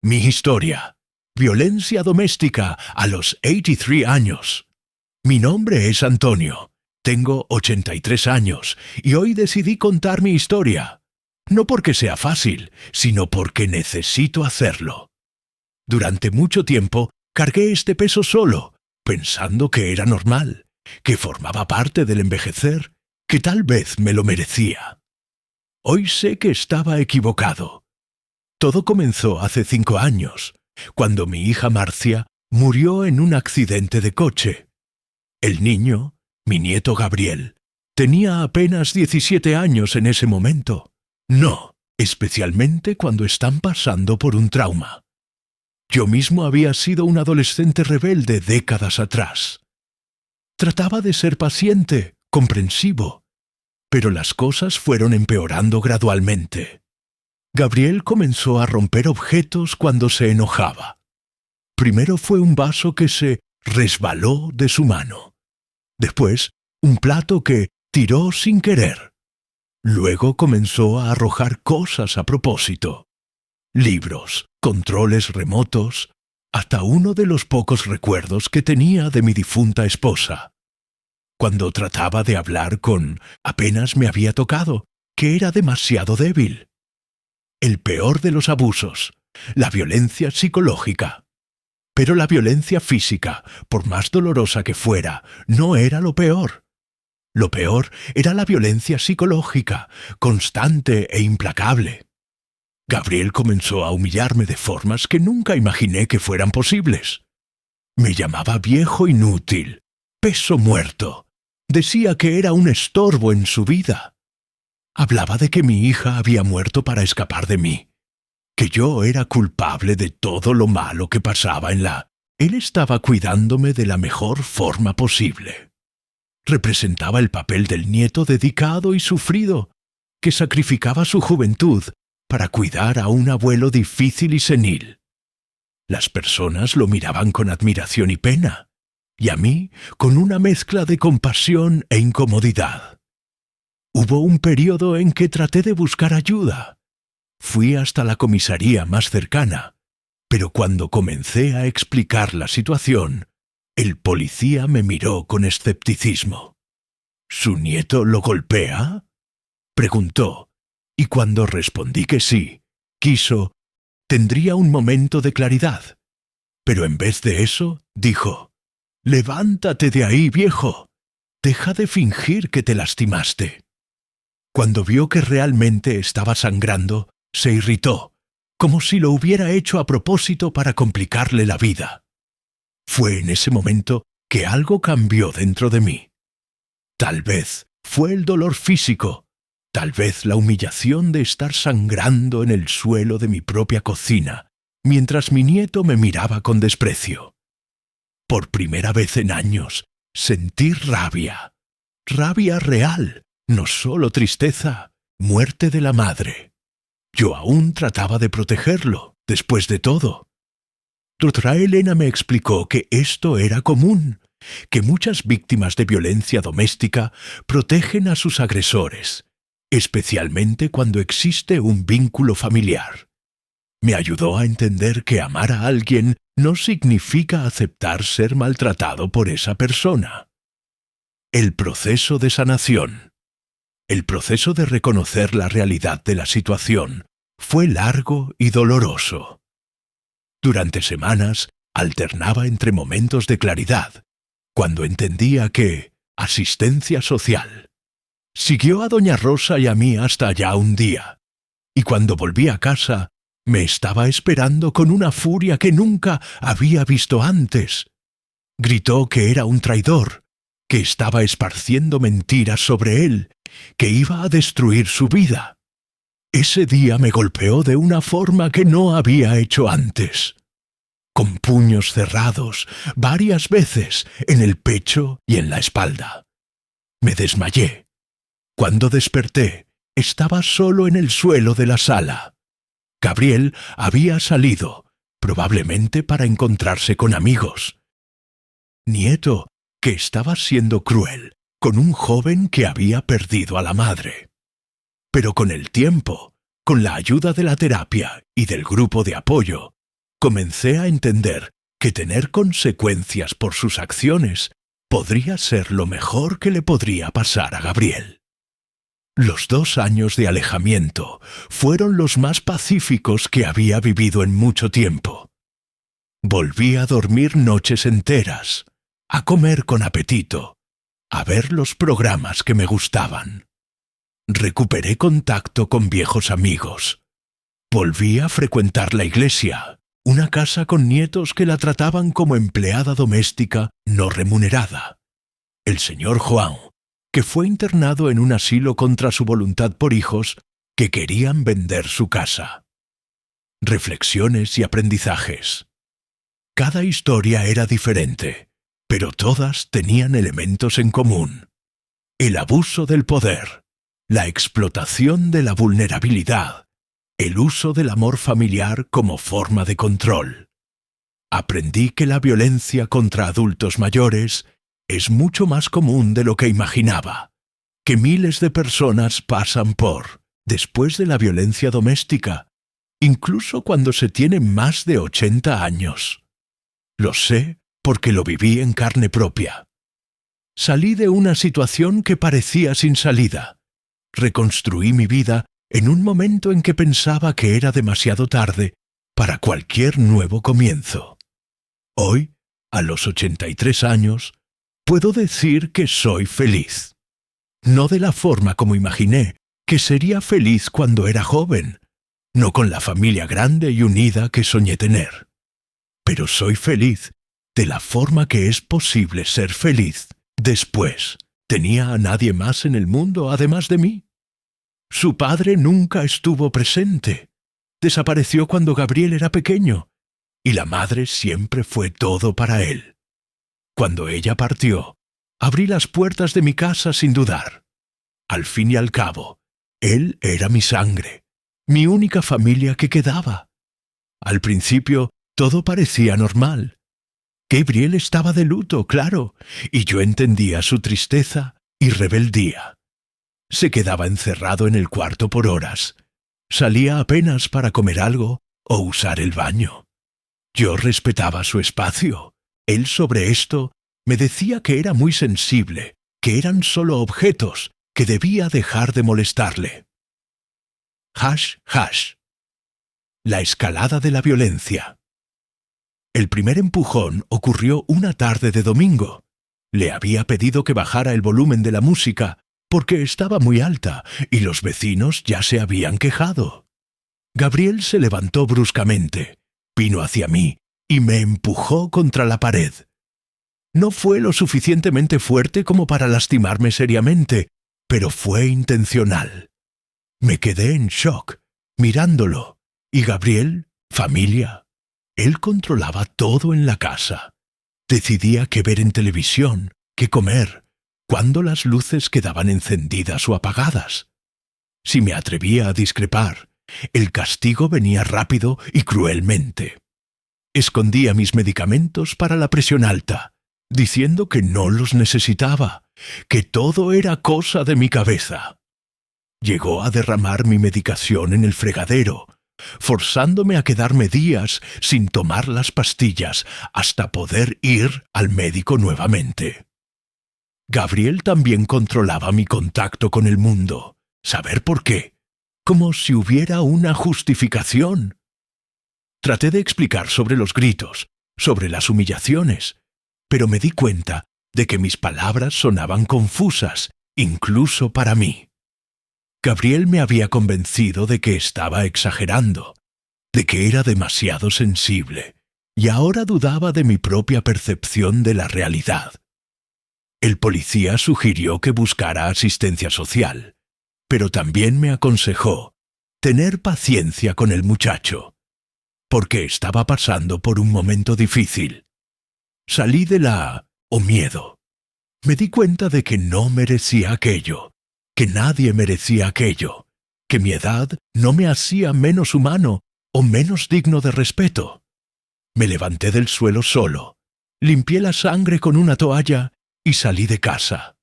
Mi historia. Violencia doméstica a los 83 años. Mi nombre es Antonio. Tengo 83 años y hoy decidí contar mi historia. No porque sea fácil, sino porque necesito hacerlo. Durante mucho tiempo cargué este peso solo, pensando que era normal, que formaba parte del envejecer, que tal vez me lo merecía. Hoy sé que estaba equivocado. Todo comenzó hace 5 años, cuando mi hija Marcia murió en un accidente de coche. El niño, mi nieto Gabriel, tenía apenas 17 años en ese momento. No, especialmente cuando están pasando por un trauma. Yo mismo había sido un adolescente rebelde décadas atrás. Trataba de ser paciente, comprensivo, pero las cosas fueron empeorando gradualmente. Gabriel comenzó a romper objetos cuando se enojaba. Primero fue un vaso que se resbaló de su mano. Después, un plato que tiró sin querer. Luego comenzó a arrojar cosas a propósito. Libros, controles remotos, hasta uno de los pocos recuerdos que tenía de mi difunta esposa. Cuando trataba de hablar apenas me había tocado, que era demasiado débil. El peor de los abusos, la violencia psicológica. Pero la violencia física, por más dolorosa que fuera, no era lo peor. Lo peor era la violencia psicológica, constante e implacable. Gabriel comenzó a humillarme de formas que nunca imaginé que fueran posibles. Me llamaba viejo inútil, peso muerto. Decía que era un estorbo en su vida. Hablaba de que mi hija había muerto para escapar de mí, que yo era culpable de todo lo malo que pasaba Él estaba cuidándome de la mejor forma posible. Representaba el papel del nieto dedicado y sufrido, que sacrificaba su juventud para cuidar a un abuelo difícil y senil. Las personas lo miraban con admiración y pena, y a mí con una mezcla de compasión e incomodidad. Hubo un periodo en que traté de buscar ayuda. Fui hasta la comisaría más cercana, pero cuando comencé a explicar la situación, el policía me miró con escepticismo. ¿Su nieto lo golpea?, preguntó, y cuando respondí que sí, tendría un momento de claridad. Pero en vez de eso, dijo: «Levántate de ahí, viejo. Deja de fingir que te lastimaste». Cuando vio que realmente estaba sangrando, se irritó, como si lo hubiera hecho a propósito para complicarle la vida. Fue en ese momento que algo cambió dentro de mí. Tal vez fue el dolor físico, tal vez la humillación de estar sangrando en el suelo de mi propia cocina, mientras mi nieto me miraba con desprecio. Por primera vez en años, sentí rabia. Rabia real. No solo tristeza, muerte de la madre. Yo aún trataba de protegerlo, después de todo. Doctora Elena me explicó que esto era común, que muchas víctimas de violencia doméstica protegen a sus agresores, especialmente cuando existe un vínculo familiar. Me ayudó a entender que amar a alguien no significa aceptar ser maltratado por esa persona. El proceso de sanación. El proceso de reconocer la realidad de la situación fue largo y doloroso. Durante semanas alternaba entre momentos de claridad, cuando entendía que asistencia social. Siguió a doña Rosa y a mí hasta allá un día, y cuando volví a casa me estaba esperando con una furia que nunca había visto antes. Gritó que era un traidor, que estaba esparciendo mentiras sobre él, que iba a destruir su vida. Ese día me golpeó de una forma que no había hecho antes. Con puños cerrados, varias veces, en el pecho y en la espalda. Me desmayé. Cuando desperté, estaba solo en el suelo de la sala. Gabriel había salido, probablemente para encontrarse con amigos. Nieto, que estaba siendo cruel con un joven que había perdido a la madre. Pero con el tiempo, con la ayuda de la terapia y del grupo de apoyo, comencé a entender que tener consecuencias por sus acciones podría ser lo mejor que le podría pasar a Gabriel. Los 2 años de alejamiento fueron los más pacíficos que había vivido en mucho tiempo. Volví a dormir noches enteras, a comer con apetito, a ver los programas que me gustaban. Recuperé contacto con viejos amigos. Volví a frecuentar la iglesia, una casa con nietos que la trataban como empleada doméstica no remunerada. El señor Juan, que fue internado en un asilo contra su voluntad por hijos que querían vender su casa. Reflexiones y aprendizajes. Cada historia era diferente, pero todas tenían elementos en común. El abuso del poder, la explotación de la vulnerabilidad, el uso del amor familiar como forma de control. Aprendí que la violencia contra adultos mayores es mucho más común de lo que imaginaba, que miles de personas pasan por, después de la violencia doméstica, incluso cuando se tiene más de 80 años. Lo sé porque lo viví en carne propia. Salí de una situación que parecía sin salida. Reconstruí mi vida en un momento en que pensaba que era demasiado tarde para cualquier nuevo comienzo. Hoy, a los 83 años, puedo decir que soy feliz. No de la forma como imaginé que sería feliz cuando era joven, no con la familia grande y unida que soñé tener. Pero soy feliz de la forma que es posible ser feliz después. ¿Tenía a nadie más en el mundo además de mí? Su padre nunca estuvo presente. Desapareció cuando Gabriel era pequeño, y la madre siempre fue todo para él. Cuando ella partió, abrí las puertas de mi casa sin dudar. Al fin y al cabo, él era mi sangre, mi única familia que quedaba. Al principio, todo parecía normal. Gabriel estaba de luto, claro, y yo entendía su tristeza y rebeldía. Se quedaba encerrado en el cuarto por horas. Salía apenas para comer algo o usar el baño. Yo respetaba su espacio. Él sobre esto me decía que era muy sensible, que eran solo objetos, que debía dejar de molestarle. Hash, hash. La escalada de la violencia. El primer empujón ocurrió una tarde de domingo. Le había pedido que bajara el volumen de la música porque estaba muy alta y los vecinos ya se habían quejado. Gabriel se levantó bruscamente, vino hacia mí y me empujó contra la pared. No fue lo suficientemente fuerte como para lastimarme seriamente, pero fue intencional. Me quedé en shock, mirándolo, y Gabriel, familia. Él controlaba todo en la casa. Decidía qué ver en televisión, qué comer, cuándo las luces quedaban encendidas o apagadas. Si me atrevía a discrepar, el castigo venía rápido y cruelmente. Escondía mis medicamentos para la presión alta, diciendo que no los necesitaba, que todo era cosa de mi cabeza. Llegó a derramar mi medicación en el fregadero, forzándome a quedarme días sin tomar las pastillas hasta poder ir al médico nuevamente. Gabriel también controlaba mi contacto con el mundo. ¿Saber por qué? Como si hubiera una justificación. Traté de explicar sobre los gritos, sobre las humillaciones, pero me di cuenta de que mis palabras sonaban confusas, incluso para mí. Gabriel me había convencido de que estaba exagerando, de que era demasiado sensible, y ahora dudaba de mi propia percepción de la realidad. El policía sugirió que buscara asistencia social, pero también me aconsejó tener paciencia con el muchacho, porque estaba pasando por un momento difícil. Salí de miedo. Me di cuenta de que no merecía aquello, que nadie merecía aquello, que mi edad no me hacía menos humano o menos digno de respeto. Me levanté del suelo solo, limpié la sangre con una toalla y salí de casa.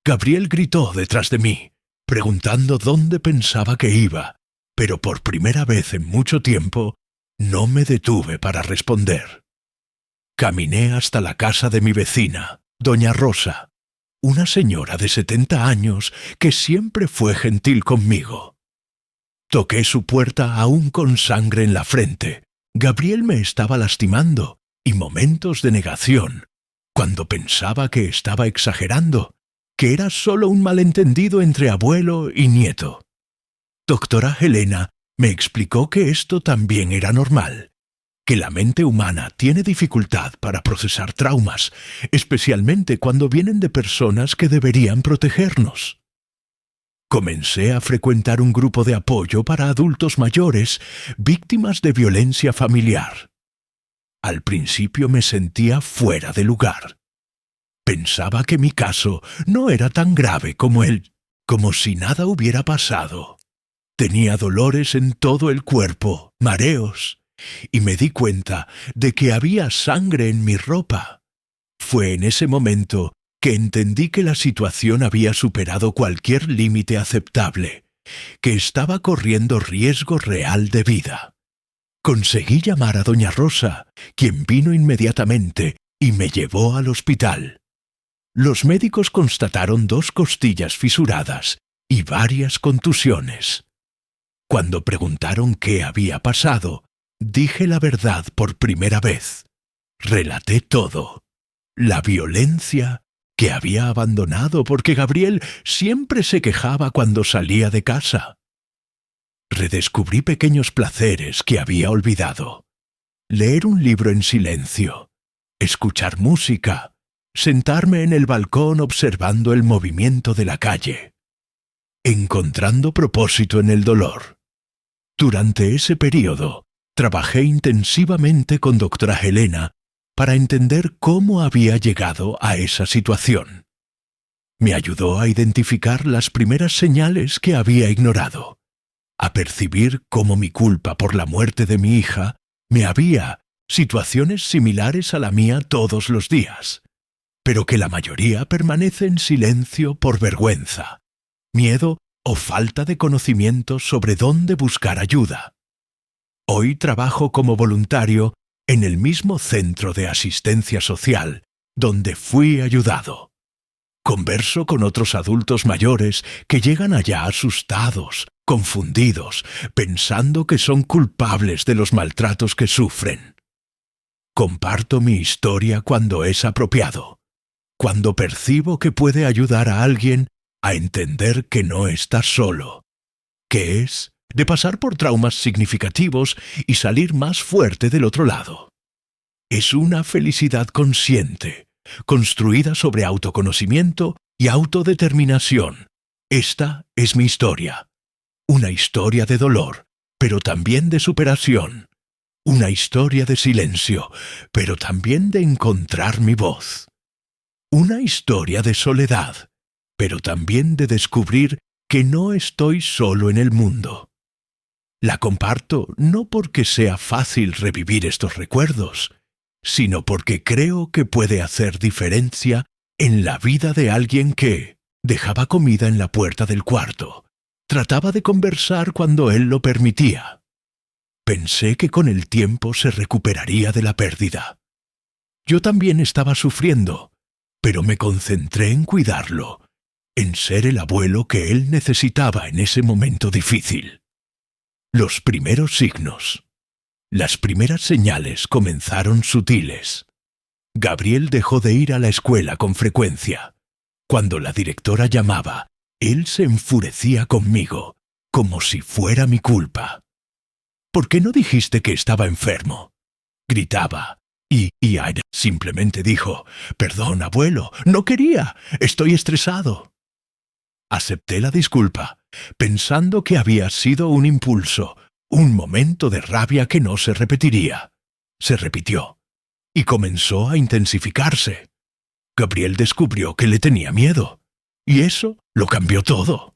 Gabriel gritó detrás de mí, preguntando dónde pensaba que iba, pero por primera vez en mucho tiempo No me detuve para responder. Caminé hasta la casa de mi vecina, doña Rosa, una señora de 70 años que siempre fue gentil conmigo. Toqué su puerta aún con sangre en la frente. Gabriel me estaba lastimando y momentos de negación, cuando pensaba que estaba exagerando, que era solo un malentendido entre abuelo y nieto. Doctora Helena me explicó que esto también era normal, que la mente humana tiene dificultad para procesar traumas, especialmente cuando vienen de personas que deberían protegernos. Comencé a frecuentar un grupo de apoyo para adultos mayores víctimas de violencia familiar. Al principio me sentía fuera de lugar. Pensaba que mi caso no era tan grave como si nada hubiera pasado. Tenía dolores en todo el cuerpo, mareos, y me di cuenta de que había sangre en mi ropa. Fue en ese momento que entendí que la situación había superado cualquier límite aceptable, que estaba corriendo riesgo real de vida. Conseguí llamar a doña Rosa, quien vino inmediatamente y me llevó al hospital. Los médicos constataron 2 costillas fisuradas y varias contusiones. Cuando preguntaron qué había pasado, dije la verdad por primera vez. Relaté todo. La violencia que había abandonado porque Gabriel siempre se quejaba cuando salía de casa. Redescubrí pequeños placeres que había olvidado. Leer un libro en silencio, escuchar música, sentarme en el balcón observando el movimiento de la calle, encontrando propósito en el dolor. Durante ese período, trabajé intensivamente con doctora Helena para entender cómo había llegado a esa situación. Me ayudó a identificar las primeras señales que había ignorado, a percibir cómo mi culpa por la muerte de mi hija me había situaciones similares a la mía todos los días, pero que la mayoría permanece en silencio por vergüenza, miedo o falta de conocimiento sobre dónde buscar ayuda. Hoy trabajo como voluntario en el mismo centro de asistencia social donde fui ayudado. Converso con otros adultos mayores que llegan allá asustados, confundidos, pensando que son culpables de los maltratos que sufren. Comparto mi historia cuando es apropiado, cuando percibo que puede ayudar a alguien a entender que no está solo, que es de pasar por traumas significativos y salir más fuerte del otro lado. Es una felicidad consciente, construida sobre autoconocimiento y autodeterminación. Esta es mi historia. Una historia de dolor, pero también de superación. Una historia de silencio, pero también de encontrar mi voz. Una historia de soledad, pero también de descubrir que no estoy solo en el mundo. La comparto no porque sea fácil revivir estos recuerdos, sino porque creo que puede hacer diferencia en la vida de alguien que dejaba comida en la puerta del cuarto, trataba de conversar cuando él lo permitía. Pensé que con el tiempo se recuperaría de la pérdida. Yo también estaba sufriendo, pero me concentré en cuidarlo, en ser el abuelo que él necesitaba en ese momento difícil. Los primeros signos, las primeras señales comenzaron sutiles. Gabriel dejó de ir a la escuela con frecuencia. Cuando la directora llamaba, él se enfurecía conmigo, como si fuera mi culpa. ¿Por qué no dijiste que estaba enfermo? Gritaba. Y Aida simplemente dijo, «Perdón, abuelo, no quería, estoy estresado». Acepté la disculpa, pensando que había sido un impulso, un momento de rabia que no se repetiría. Se repitió, y comenzó a intensificarse. Gabriel descubrió que le tenía miedo, y eso lo cambió todo.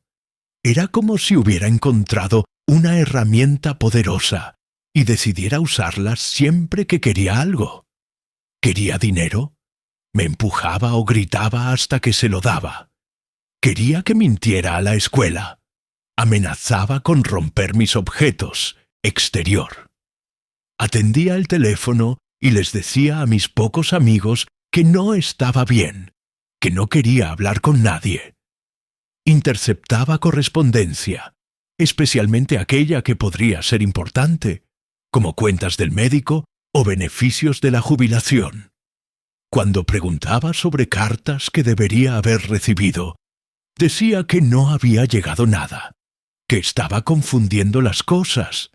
Era como si hubiera encontrado una herramienta poderosa y decidiera usarla siempre que quería algo. ¿Quería dinero? Me empujaba o gritaba hasta que se lo daba. Quería que mintiera a la escuela. Amenazaba con romper mis objetos, exterior. Atendía el teléfono y les decía a mis pocos amigos que no estaba bien, que no quería hablar con nadie. Interceptaba correspondencia, especialmente aquella que podría ser importante, como cuentas del médico o beneficios de la jubilación. Cuando preguntaba sobre cartas que debería haber recibido, decía que no había llegado nada, que estaba confundiendo las cosas,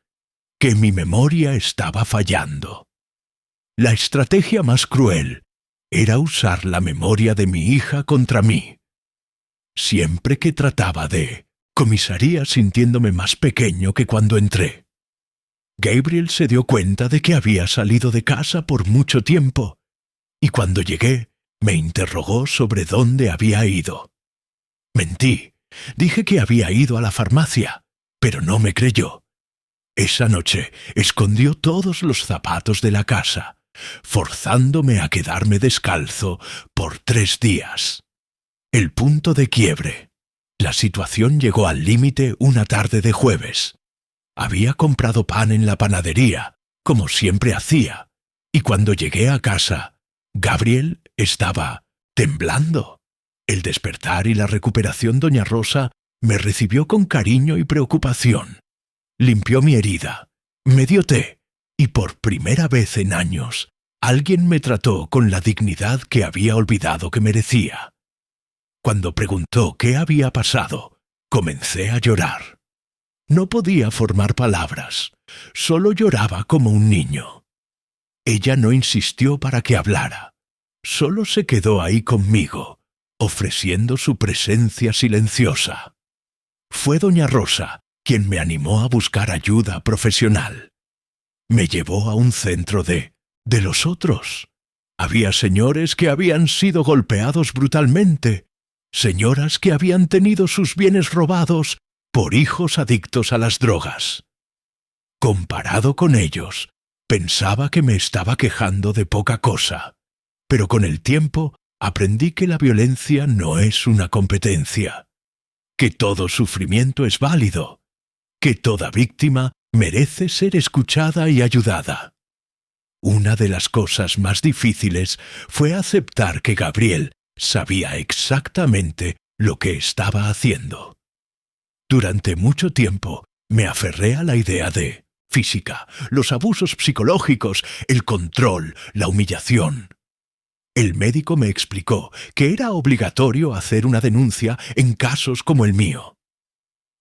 que mi memoria estaba fallando. La estrategia más cruel era usar la memoria de mi hija contra mí. Siempre que trataba de, comisaría sintiéndome más pequeño que cuando entré. Gabriel se dio cuenta de que había salido de casa por mucho tiempo, y cuando llegué, me interrogó sobre dónde había ido. Mentí, dije que había ido a la farmacia, pero no me creyó. Esa noche escondió todos los zapatos de la casa, forzándome a quedarme descalzo por 3 días. El punto de quiebre. La situación llegó al límite una tarde de jueves. Había comprado pan en la panadería, como siempre hacía, y cuando llegué a casa, Gabriel estaba temblando. El despertar y la recuperación doña Rosa me recibió con cariño y preocupación. Limpió mi herida, me dio té, y por primera vez en años, alguien me trató con la dignidad que había olvidado que merecía. Cuando preguntó qué había pasado, comencé a llorar. No podía formar palabras, solo lloraba como un niño. Ella no insistió para que hablara, solo se quedó ahí conmigo, ofreciendo su presencia silenciosa. Fue doña Rosa quien me animó a buscar ayuda profesional. Me llevó a un centro de los otros. Había señores que habían sido golpeados brutalmente, señoras que habían tenido sus bienes robados por hijos adictos a las drogas. Comparado con ellos, pensaba que me estaba quejando de poca cosa, pero con el tiempo aprendí que la violencia no es una competencia, que todo sufrimiento es válido, que toda víctima merece ser escuchada y ayudada. Una de las cosas más difíciles fue aceptar que Gabriel sabía exactamente lo que estaba haciendo. Durante mucho tiempo me aferré a la idea de física, los abusos psicológicos, el control, la humillación. El médico me explicó que era obligatorio hacer una denuncia en casos como el mío.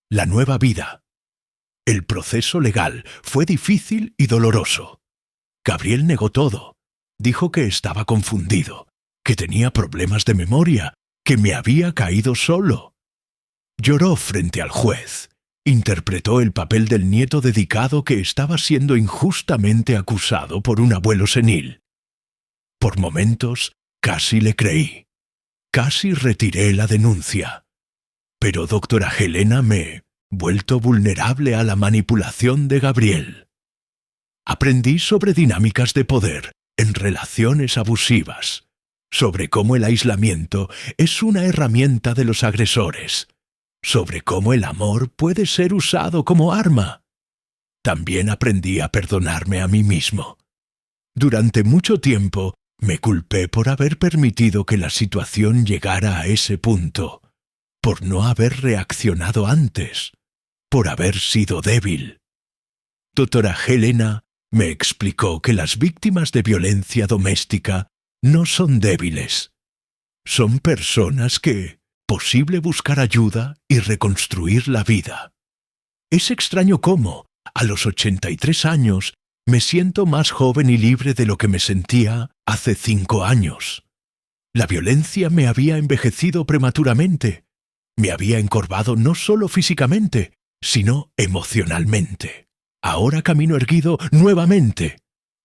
La nueva vida. El proceso legal fue difícil y doloroso. Gabriel negó todo. Dijo que estaba confundido, que tenía problemas de memoria, que me había caído solo. Lloró frente al juez. Interpretó el papel del nieto dedicado que estaba siendo injustamente acusado por un abuelo senil. Por momentos, casi le creí. Casi retiré la denuncia. Pero doctora Helena me vuelto vulnerable a la manipulación de Gabriel. Aprendí sobre dinámicas de poder en relaciones abusivas, sobre cómo el aislamiento es una herramienta de los agresores, sobre cómo el amor puede ser usado como arma. También aprendí a perdonarme a mí mismo. Durante mucho tiempo me culpé por haber permitido que la situación llegara a ese punto, por no haber reaccionado antes, por haber sido débil. Doctora Helena me explicó que las víctimas de violencia doméstica no son débiles. Son personas que posible buscar ayuda y reconstruir la vida. Es extraño cómo, a los 83 años, me siento más joven y libre de lo que me sentía hace 5 años. La violencia me había envejecido prematuramente. Me había encorvado no solo físicamente, sino emocionalmente. Ahora camino erguido nuevamente.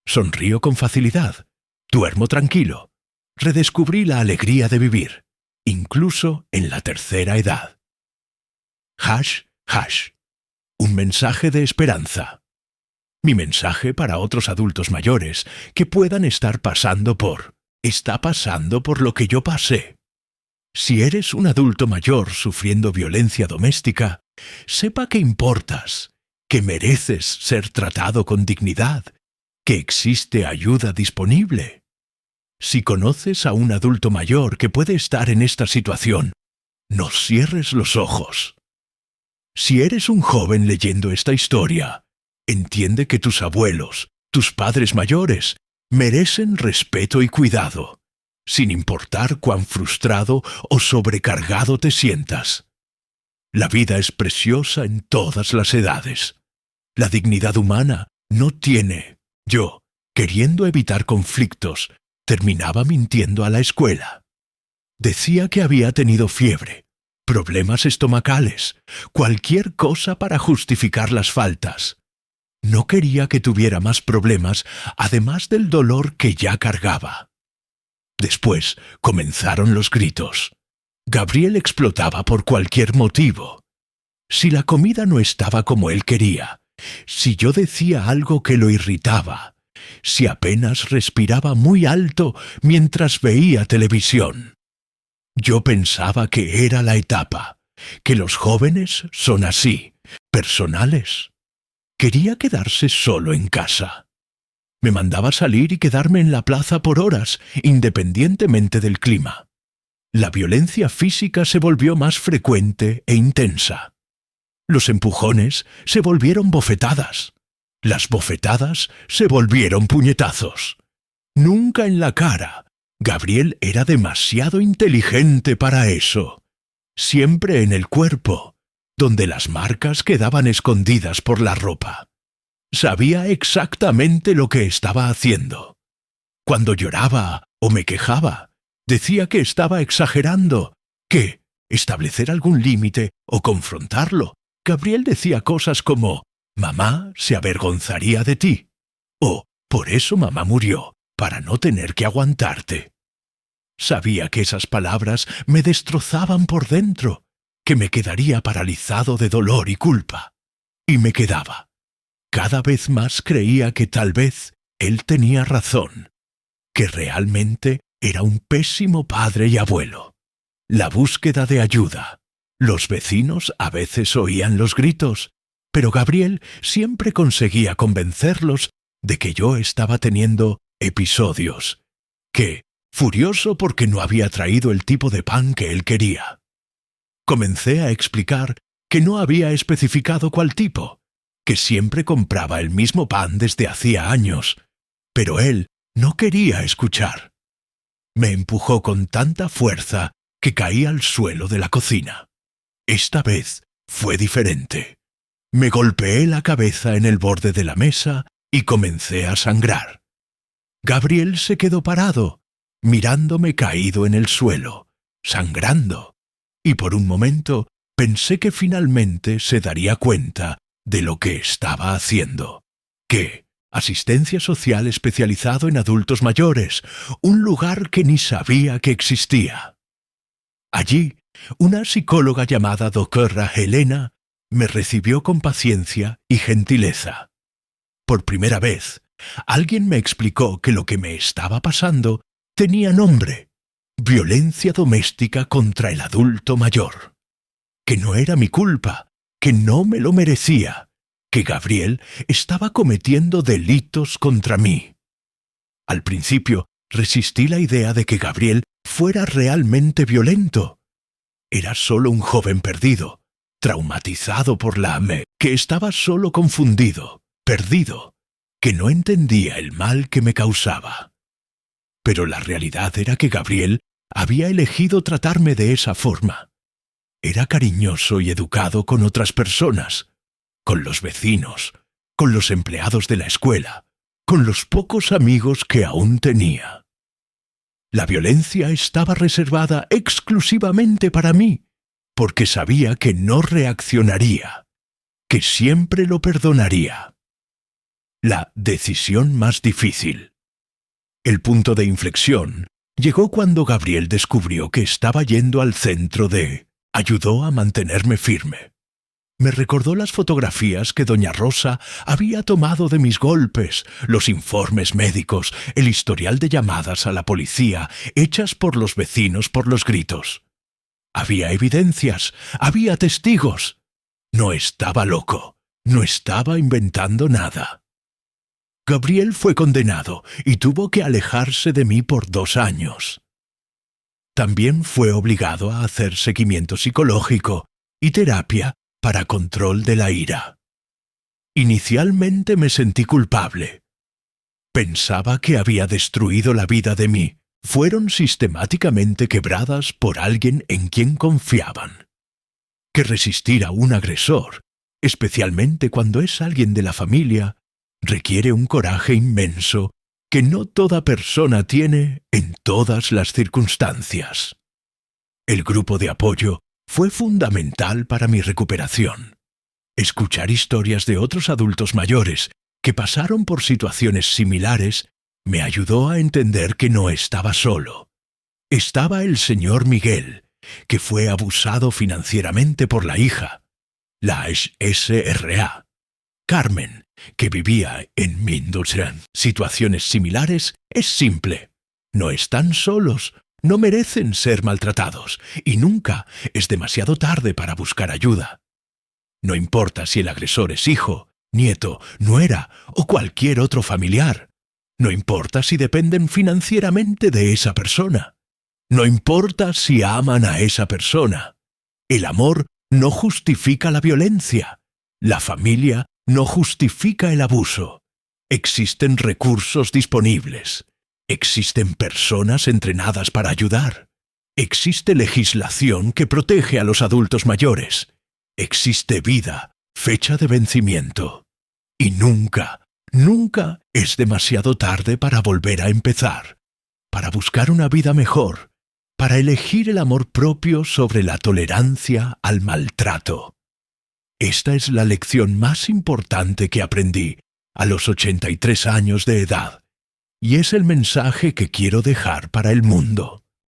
Sonrío con facilidad. Duermo tranquilo. Redescubrí la alegría de vivir, incluso en la tercera edad. ##. Un mensaje de esperanza. Mi mensaje para otros adultos mayores que puedan estar está pasando por lo que yo pasé. Si eres un adulto mayor sufriendo violencia doméstica, sepa que importas, que mereces ser tratado con dignidad que existe ayuda disponible. Si conoces a un adulto mayor que puede estar en esta situación, no cierres los ojos. Si eres un joven leyendo esta historia, entiende que tus abuelos, tus padres mayores, merecen respeto y cuidado, sin importar cuán frustrado o sobrecargado te sientas. La vida es preciosa en todas las edades. La dignidad humana no tiene. Yo, queriendo evitar conflictos, terminaba mintiendo a la escuela. Decía que había tenido fiebre, problemas estomacales, cualquier cosa para justificar las faltas. No quería que tuviera más problemas, además del dolor que ya cargaba. Después comenzaron los gritos. Gabriel explotaba por cualquier motivo. Si la comida no estaba como él quería, si yo decía algo que lo irritaba, si apenas respiraba muy alto mientras veía televisión. Yo pensaba que era la etapa, que los jóvenes son así, personales. Quería quedarse solo en casa. Me mandaba salir y quedarme en la plaza por horas, independientemente del clima. La violencia física se volvió más frecuente e intensa. Los empujones se volvieron bofetadas. Las bofetadas se volvieron puñetazos. Nunca en la cara. Gabriel era demasiado inteligente para eso. Siempre en el cuerpo, donde las marcas quedaban escondidas por la ropa. Sabía exactamente lo que estaba haciendo. Cuando lloraba o me quejaba, decía que estaba exagerando, que establecer algún límite o confrontarlo. Gabriel decía cosas como, «Mamá se avergonzaría de ti», o «Por eso mamá murió, para no tener que aguantarte». Sabía que esas palabras me destrozaban por dentro, que me quedaría paralizado de dolor y culpa. Y me quedaba. Cada vez más creía que tal vez él tenía razón, que realmente era un pésimo padre y abuelo. La búsqueda de ayuda. Los vecinos a veces oían los gritos, pero Gabriel siempre conseguía convencerlos de que yo estaba teniendo episodios, que, furioso porque no había traído el tipo de pan que él quería. Comencé a explicar que no había especificado cuál tipo, que siempre compraba el mismo pan desde hacía años, pero él no quería escuchar. Me empujó con tanta fuerza que caí al suelo de la cocina. Esta vez fue diferente. Me golpeé la cabeza en el borde de la mesa y comencé a sangrar. Gabriel se quedó parado, mirándome caído en el suelo, sangrando, y por un momento pensé que finalmente se daría cuenta de lo que estaba haciendo. ¿Qué? Asistencia social especializado en adultos mayores, un lugar que ni sabía que existía. Allí, una psicóloga llamada doctora Helena me recibió con paciencia y gentileza. Por primera vez, alguien me explicó que lo que me estaba pasando tenía nombre: violencia doméstica contra el adulto mayor. Que no era mi culpa, que no me lo merecía, que Gabriel estaba cometiendo delitos contra mí. Al principio, resistí la idea de que Gabriel fuera realmente violento. Era solo un joven perdido, traumatizado por la AME, que estaba solo confundido, perdido, que no entendía el mal que me causaba. Pero la realidad era que Gabriel había elegido tratarme de esa forma. Era cariñoso y educado con otras personas, con los vecinos, con los empleados de la escuela, con los pocos amigos que aún tenía. La violencia estaba reservada exclusivamente para mí, porque sabía que no reaccionaría, que siempre lo perdonaría. La decisión más difícil. El punto de inflexión llegó cuando Gabriel descubrió que estaba yendo al centro de... Ayudó a mantenerme firme. Me recordó las fotografías que doña Rosa había tomado de mis golpes, los informes médicos, el historial de llamadas a la policía hechas por los vecinos por los gritos. Había evidencias, había testigos. No estaba loco, no estaba inventando nada. Gabriel fue condenado y tuvo que alejarse de mí por 2 años. También fue obligado a hacer seguimiento psicológico y terapia para control de la ira. Inicialmente me sentí culpable. Pensaba que había destruido la vida de mí. Fueron sistemáticamente quebradas por alguien en quien confiaban. Que resistir a un agresor, especialmente cuando es alguien de la familia, requiere un coraje inmenso que no toda persona tiene en todas las circunstancias. El grupo de apoyo fue fundamental para mi recuperación. Escuchar historias de otros adultos mayores que pasaron por situaciones similares me ayudó a entender que no estaba solo. Estaba el señor Miguel, que fue abusado financieramente por la hija, la SRA. Carmen, que vivía en Mindusran. Situaciones similares es simple. No están solos, no merecen ser maltratados y nunca es demasiado tarde para buscar ayuda. No importa si el agresor es hijo, nieto, nuera o cualquier otro familiar. No importa si dependen financieramente de esa persona. No importa si aman a esa persona. El amor no justifica la violencia. La familia no justifica el abuso. Existen recursos disponibles. Existen personas entrenadas para ayudar. Existe legislación que protege a los adultos mayores. Existe vida, fecha de vencimiento. Y nunca, nunca es demasiado tarde para volver a empezar, para buscar una vida mejor, para elegir el amor propio sobre la tolerancia al maltrato. Esta es la lección más importante que aprendí a los 83 años de edad, y es el mensaje que quiero dejar para el mundo.